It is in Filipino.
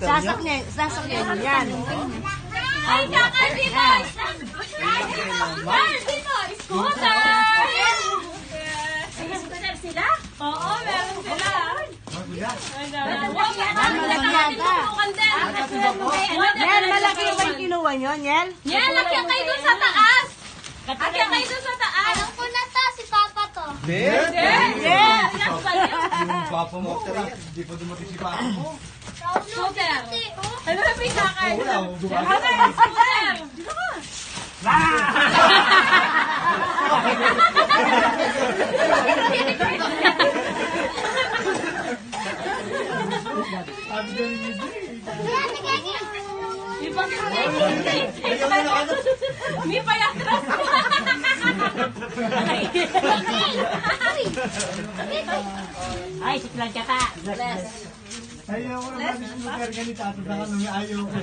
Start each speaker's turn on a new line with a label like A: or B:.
A: Sasakyan yan.
B: Ay, kakay dito! Ay, dito! Scooter! Scooter sila? Oo, meron sila.
A: Yan, malaki ba yung kinuha nyo, Yan?
B: Yan, lakyan kayo dun sa taas! Lakyan kayo dun sa taas!
C: Alam ko na to, si Papa to.
B: Yes!
D: Yung papa mo, hindi pa dumating si papa mo.
B: Scooter! Ano na pinakay?
D: Wala, dumating.
B: Okay, scooter! Dito ka!
D: Sabi ko ni Midi.
B: May payatras ko.
A: Ay, siklan ka ta.
D: Ayaw ko naman yung lugar ganito. At ayaw ko.